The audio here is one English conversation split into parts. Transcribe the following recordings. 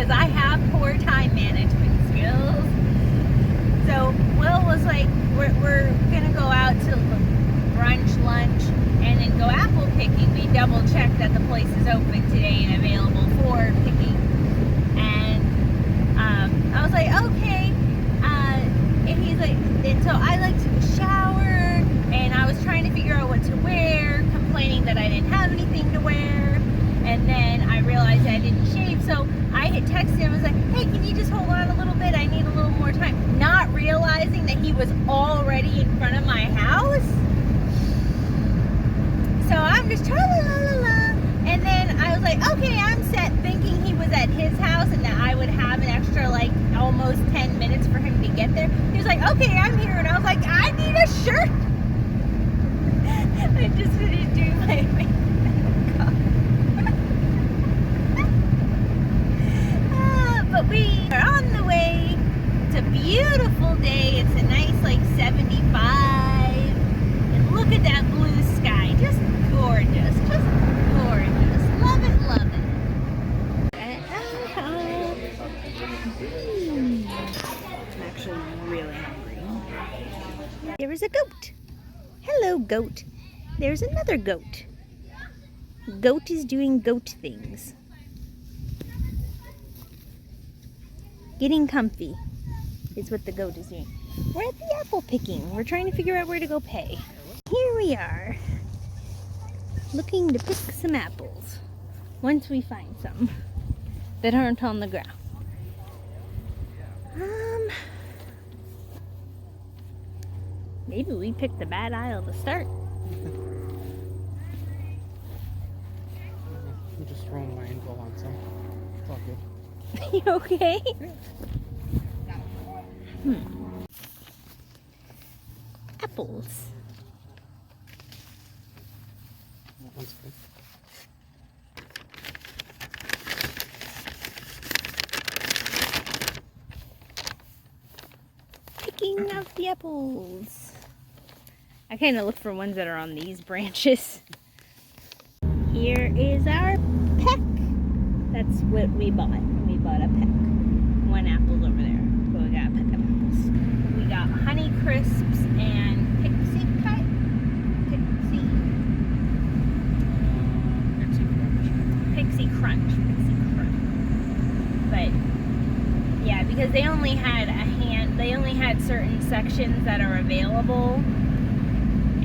because I have poor time management skills. So Will was like, we're gonna go out to brunch, lunch, and then go apple picking. We double checked that the place is open today and available for picking. And I was like, okay. And he's like, and so I like took a shower, and I was trying to figure out what to wear, complaining that I didn't have anything to wear. And then I realized I didn't shave, so I had texted him. I was like, hey, can you just hold on a little bit? I need a little more time. Not realizing that he was already in front of my house. So I'm just tra-la-la-la-la. And then I was like, okay, I'm set, thinking he was at his house and that I would have an extra, like, almost 10 minutes for him to get there. He was like, okay, I'm here. And I was like, I need a shirt. I just finished doing my makeup. But we are on the way. It's a beautiful day. It's a nice, like, 75. And look at that blue sky. Just gorgeous. Just gorgeous. Love it, love it. I'm actually really hungry. There is a goat. Hello, goat. There's another goat. Goat is doing goat things. Getting comfy is what the goat is doing. We're at the apple picking. We're trying to figure out where to go pay. Here we are, looking to pick some apples. Once we find some that aren't on the ground. Maybe we picked the bad aisle to start. I'm just throwing my info on some. It's all good. You okay? Apples. That one's good. Picking out the apples. I kind of look for ones that are on these branches. Here is our peck. That's what we bought. We bought a peck. One apple's over there. So we got a peck of apples. We got Honey Crisps and Pixie Cut. Pixie Crunch. But yeah, because they only had certain sections that are available,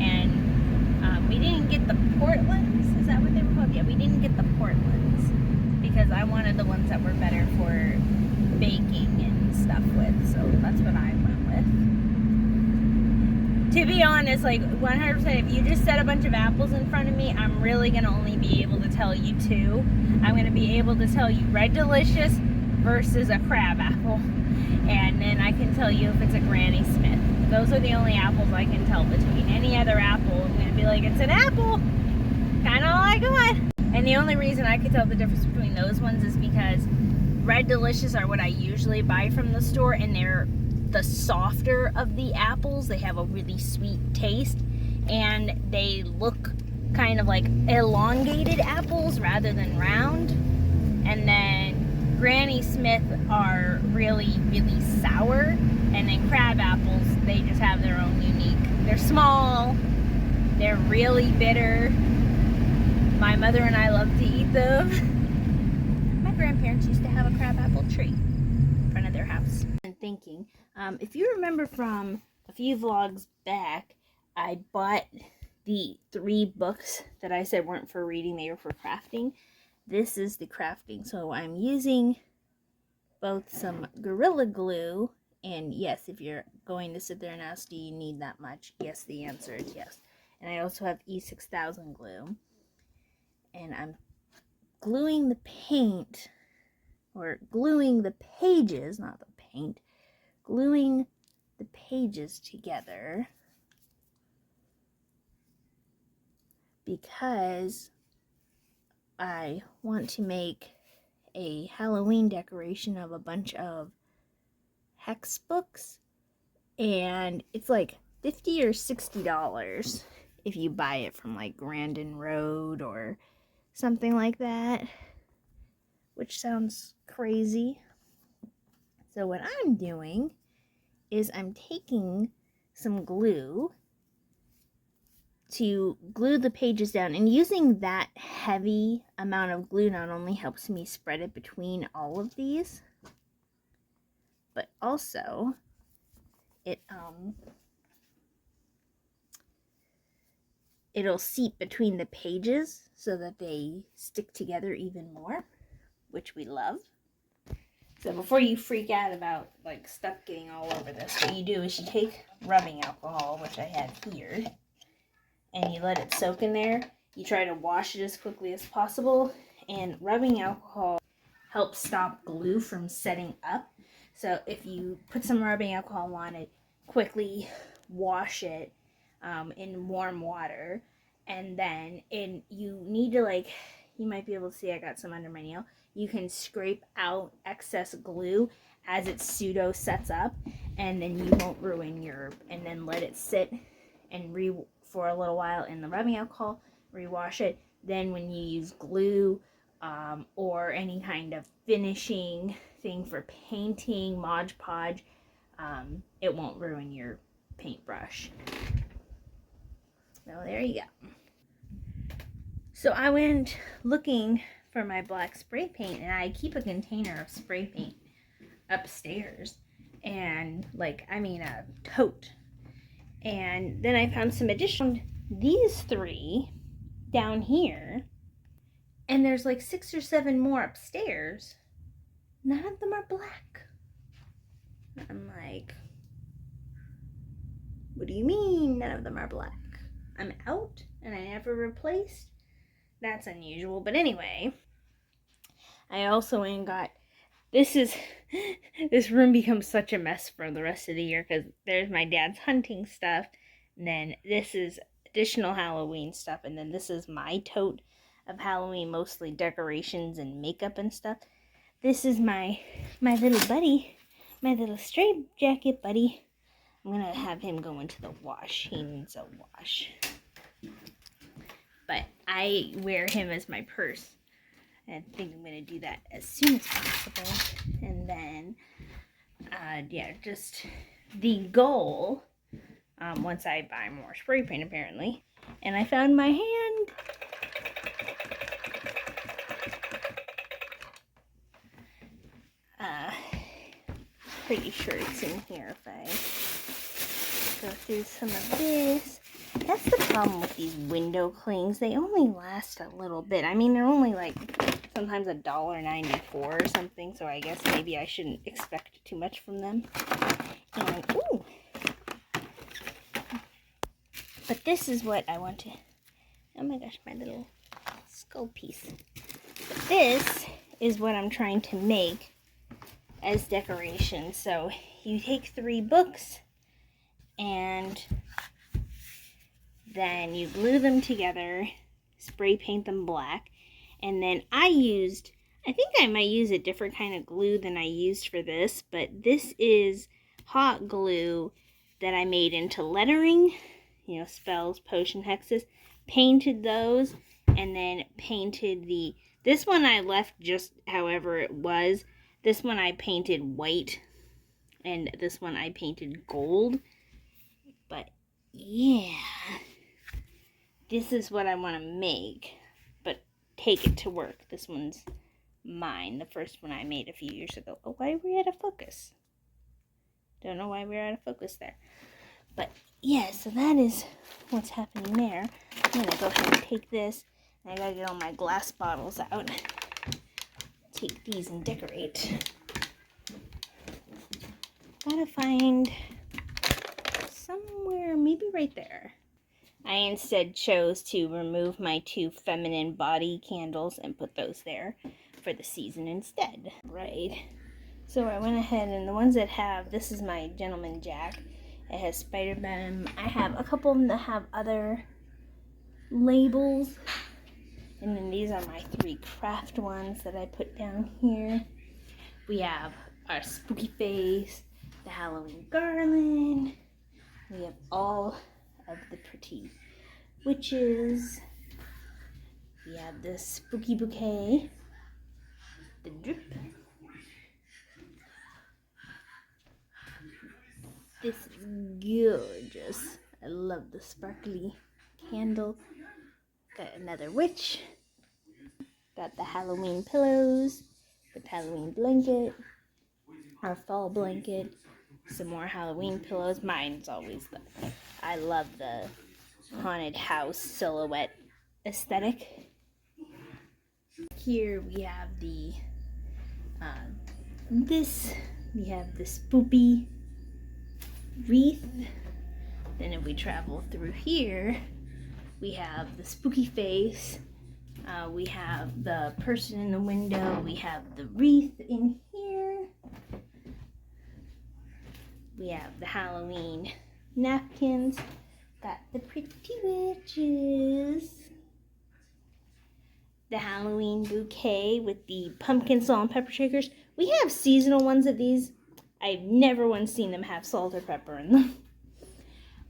and we didn't get the Portlands. Is that what they were called? Yeah, we didn't get the Portlands because I wanted the ones that were better for baking and stuff with, so that's what I went with. To be honest, like 100%, if you just set a bunch of apples in front of me, I'm really going to only be able to tell you two. I'm going to be able to tell you Red Delicious versus a crab apple, and then I can tell you if it's a Granny Smith. Those are the only apples I can tell between. Any other apple, I'm going to be like, it's an apple, kind of all I got. And the only reason I could tell the difference between those ones is because Red Delicious are what I usually buy from the store, and they're the softer of the apples. They have a really sweet taste, and they look kind of like elongated apples rather than round. And then Granny Smith are really, really sour, and then crab apples, they just have their own unique. They're small, they're really bitter. My mother and I love to eat them. My grandparents used to have a crab apple tree in front of their house. And thinking, if you remember from a few vlogs back, I bought the 3 books that I said weren't for reading, they were for crafting. This is the crafting, so I'm using both some Gorilla Glue, and yes, if you're going to sit there and ask, do you need that much? Yes, the answer is yes. And I also have E6000 glue, and I'm gluing the paint, or gluing the pages, not the paint, gluing the pages together because I want to make a Halloween decoration of a bunch of hex books, and it's like $50 or $60 if you buy it from like Grandin Road or something like that. which sounds crazy. So what I'm doing is I'm taking some glue to glue the pages down, and using that heavy amount of glue not only helps me spread it between all of these, but also it'll seep between the pages so that they stick together even more, which we love. So before you freak out about like stuff getting all over this, what you do is you take rubbing alcohol, which I have here, and you let it soak in there. You try to wash it as quickly as possible, and rubbing alcohol helps stop glue from setting up. So if you put some rubbing alcohol on it, quickly wash it in warm water, and then you need to, like, you might be able to see I got some under my nail. You can scrape out excess glue as it pseudo sets up, and then you won't ruin and then let it sit and for a little while in the rubbing alcohol, rewash it. Then when you use glue or any kind of finishing thing for painting, Mod Podge, it won't ruin your paintbrush. So there you go. So I went looking for my black spray paint, and I keep a container of spray paint upstairs, and a tote. And then I found some additional, these 3 down here, and there's like 6 or 7 more upstairs. None of them are black. I'm like, what do you mean none of them are black? I'm out and I never replaced? That's unusual. But anyway, I also got, this room becomes such a mess for the rest of the year because there's my dad's hunting stuff, and then this is additional Halloween stuff, and then this is my tote of Halloween, mostly decorations and makeup and stuff. This is my little buddy, my little straight jacket buddy. I'm gonna have him go into the wash. He needs a wash. But I wear him as my purse. I think I'm gonna do that as soon as possible. And then, just the goal, once I buy more spray paint apparently, and I found my hand. Pretty sure it's in here if I go through some of this. That's the problem with these window clings. They only last a little bit. I mean, they're only like sometimes $1.94 or something, so I guess maybe I shouldn't expect too much from them. And, ooh! But this is what I want to, oh my gosh, my little skull piece. But this is what I'm trying to make as decoration. So you take 3 books and then you glue them together, spray paint them black, and then I think I might use a different kind of glue than I used for this, but this is hot glue that I made into lettering, spells, potion, hexes, painted those, and then painted this one I left just however it was. This one I painted white, and this one I painted gold. But yeah, this is what I want to make, but take it to work. This one's mine, the first one I made a few years ago. Oh, why are we out of focus? Don't know why we're out of focus there. But yeah, so that is what's happening there. I'm going to go ahead and take this. I got to get all my glass bottles out. Take these and decorate. Gotta find somewhere, maybe right there. I instead chose to remove my 2 feminine body candles and put those there for the season instead. Right. So I went ahead, and the ones that have, this is my Gentleman Jack. It has spider venom. I have a couple of them that have other labels. And then these are my 3 craft ones that I put down here. We have our spooky face, the Halloween garland. We have all of the pretty witches. We have this spooky bouquet. the drip. This is gorgeous. I love the sparkly candle. Got another witch. Got the Halloween pillows, the Halloween blanket, our fall blanket, some more Halloween pillows. Mine's always I love the haunted house silhouette aesthetic. Here we have the we have the spoopy wreath. Then if we travel through here, we have the spooky face. We have the person in the window. We have the wreath in here. We have the Halloween napkins. Got the pretty witches. The Halloween bouquet with the pumpkin salt and pepper shakers. We have seasonal ones of these. I've never once seen them have salt or pepper in them.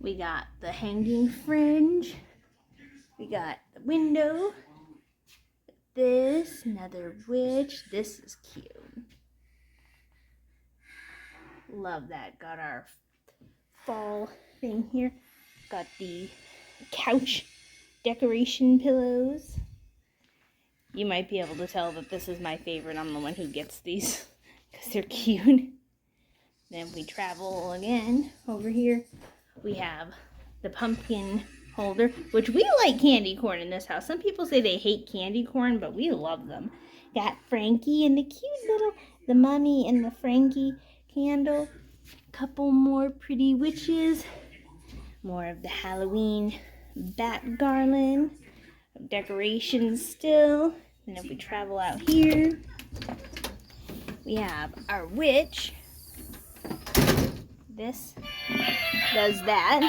We got the hanging fringe. We got the window. This, another witch. This is cute. Love that. Got our fall thing here. Got the couch decoration pillows. You might be able to tell that this is my favorite. I'm the one who gets these because they're cute. Then we travel again over here. We have the pumpkin holder, which we like candy corn in this house. Some people say they hate candy corn, but we love them. Got Frankie and the cute little, the mummy and the Frankie candle. Couple more pretty witches. More of the Halloween bat garland. Decorations still. And if we travel out here, we have our witch. This does that.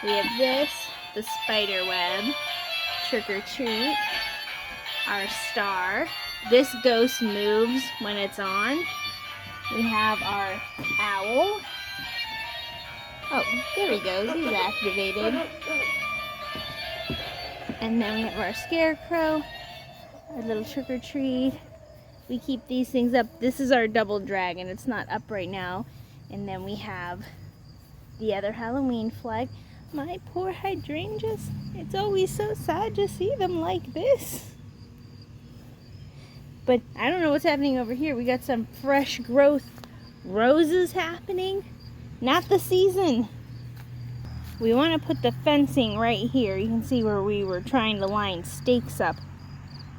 We have this, the spider web, trick or treat, our star. This ghost moves when it's on. We have our owl. Oh, there he goes, he's activated. And then we have our scarecrow, our little trick or treat. We keep these things up. This is our double dragon, it's not up right now. And then we have the other Halloween flag. My poor hydrangeas. It's always so sad to see them like this. But I don't know what's happening over here. We got some fresh growth roses happening. Not the season. We want to put the fencing right here. You can see where we were trying to line stakes up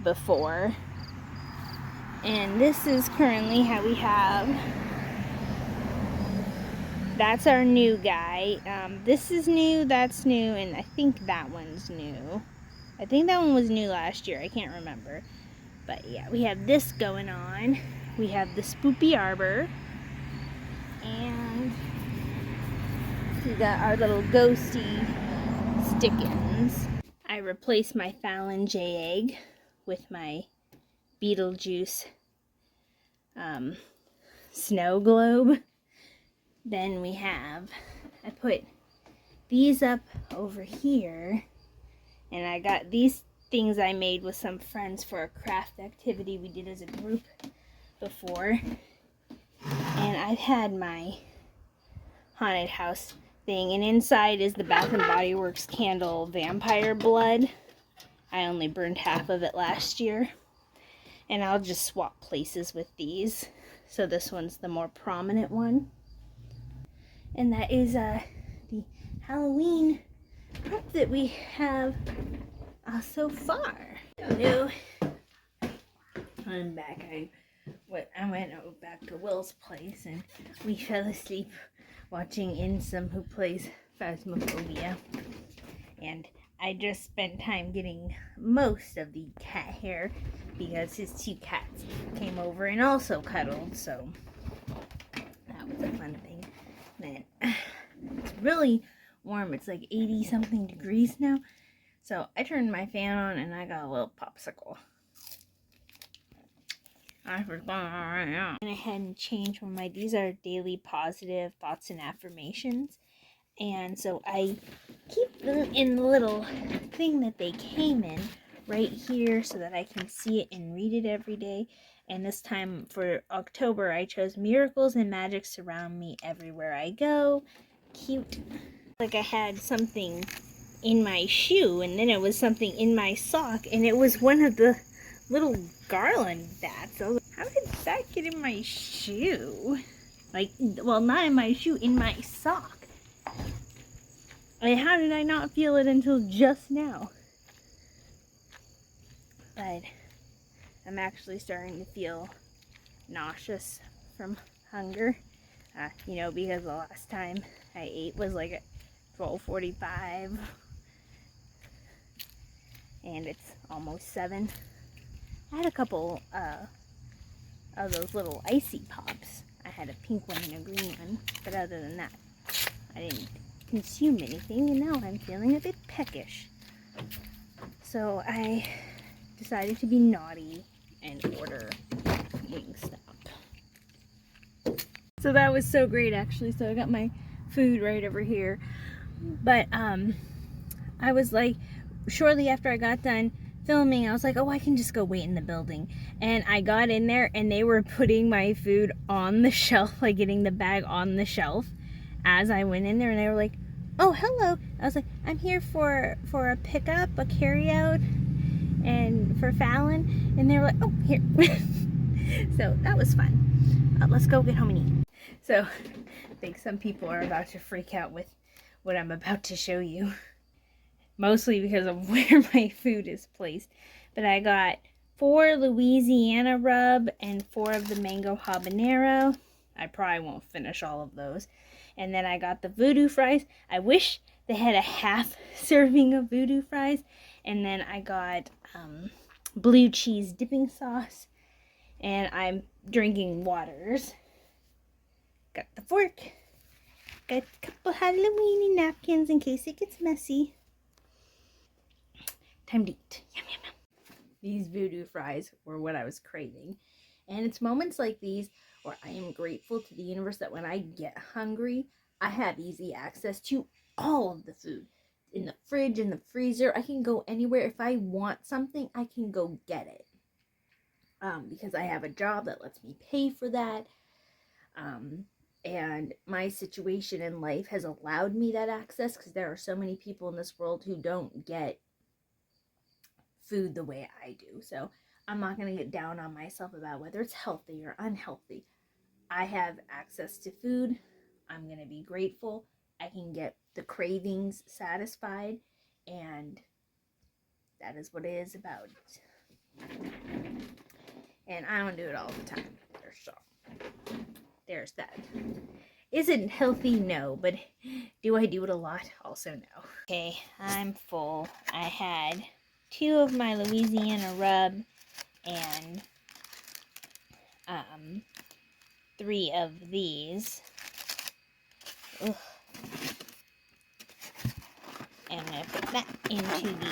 before. And this is currently how we have. That's our new guy. This is new, that's new, and I think that one's new. I think that one was new last year. I can't remember. But yeah, we have this going on. We have the spoopy arbor. And we got our little ghosty stickins. I replaced my Fallon J egg with my Beetlejuice snow globe. Then we have, I put these up over here, and I got these things I made with some friends for a craft activity we did as a group before. And I've had my haunted house thing, and inside is the Bath and Body Works candle vampire blood. I only burned half of it last year, and I'll just swap places with these. So this one's the more prominent one. And that is the Halloween prep that we have so far. Hello. I'm back. I went back to Will's place and we fell asleep watching Insum, who plays Phasmophobia. And I just spent time getting most of the cat hair because his two cats came over and also cuddled, so that was a fun thing. Then it's really warm. It's like 80 something degrees now. So I turned my fan on and I got a little popsicle. That's what's going on right now. I went ahead and changed one of my, these are daily positive thoughts and affirmations. And so I keep them in the little thing that they came in right here so that I can see it and read it every day. And this time for October, I chose miracles and magic surround me everywhere I go. Cute. Like I had something in my shoe, and then it was something in my sock, and it was one of the little garland bats. I was like, how did that get in my shoe? Like, well, not in my shoe, in my sock. And how did I not feel it until just now? But I'm actually starting to feel nauseous from hunger. You know, because the last time I ate was like at 12:45, and it's almost 7. I had a couple of those little icy pops. I had a pink one and a green one, but other than that, I didn't consume anything, and now I'm feeling a bit peckish. So I decided to be naughty and order Wingstop. So that was so great, actually. So I got my food right over here. But I was like, shortly after I got done filming, I was like, oh, I can just go wait in the building. And I got in there, and they were putting my food on the shelf, like getting the bag on the shelf as I went in there, and they were like, oh, hello. I was like, I'm here for a pickup, a carryout, and for Fallon. And they were like, oh, here. So that was fun. Let's go get home and eat. So I think some people are about to freak out with what I'm about to show you. Mostly because of where my food is placed. But I got 4 Louisiana rub and 4 of the mango habanero. I probably won't finish all of those. And then I got the voodoo fries. I wish they had a half serving of voodoo fries. And then I got blue cheese dipping sauce. And I'm drinking waters. Got the fork. Got a couple Halloween napkins in case it gets messy. Time to eat. Yum, yum, yum. These voodoo fries were what I was craving. And it's moments like these where I am grateful to the universe that when I get hungry, I have easy access to all of the food. In the fridge, in the freezer, I can go anywhere. If I want something, I can go get it. Because I have a job that lets me pay for that. And my situation in life has allowed me that access because there are so many people in this world who don't get food the way I do. So I'm not going to get down on myself about whether it's healthy or unhealthy. I have access to food. I'm going to be grateful. I can get the cravings satisfied, and that is what it is about. And I don't do it all the time. There's that. Is it healthy? No, but do I do it a lot? Also no. Okay, I'm full. I had 2 of my Louisiana rub and 3 of these. Ugh. And I'm going to put that into the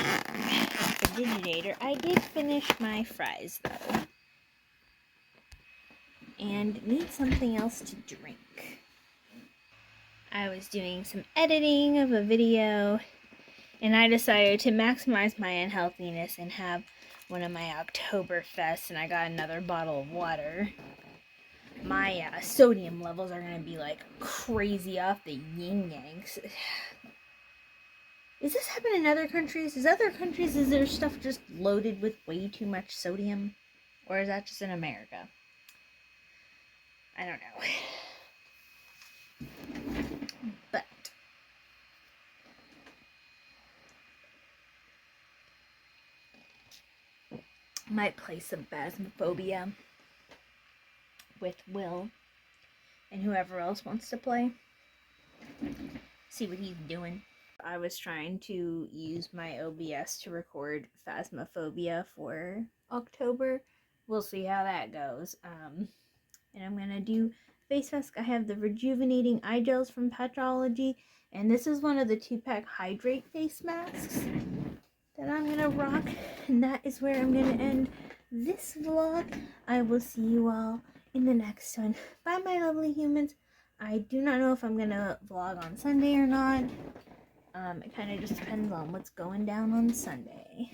refrigerator. I did finish my fries though. And need something else to drink. I was doing some editing of a video, and I decided to maximize my unhealthiness and have one of my Oktoberfests, and I got another bottle of water. My sodium levels are going to be like crazy off the yin-yangs. Is this happening in other countries? Is there stuff just loaded with way too much sodium? Or is that just in America? I don't know. But might play some Phasmophobia with Will and whoever else wants to play. See what he's doing. I was trying to use my OBS to record Phasmophobia for October. We'll see how that goes. And I'm gonna do face mask. I have the rejuvenating eye gels from Petrology, and this is one of the 2-pack hydrate face masks that I'm gonna rock. And that is where I'm gonna end this vlog. I will see you all in the next one. Bye, my lovely humans. I do not know if I'm gonna vlog on Sunday or not. It kind of just depends on what's going down on Sunday.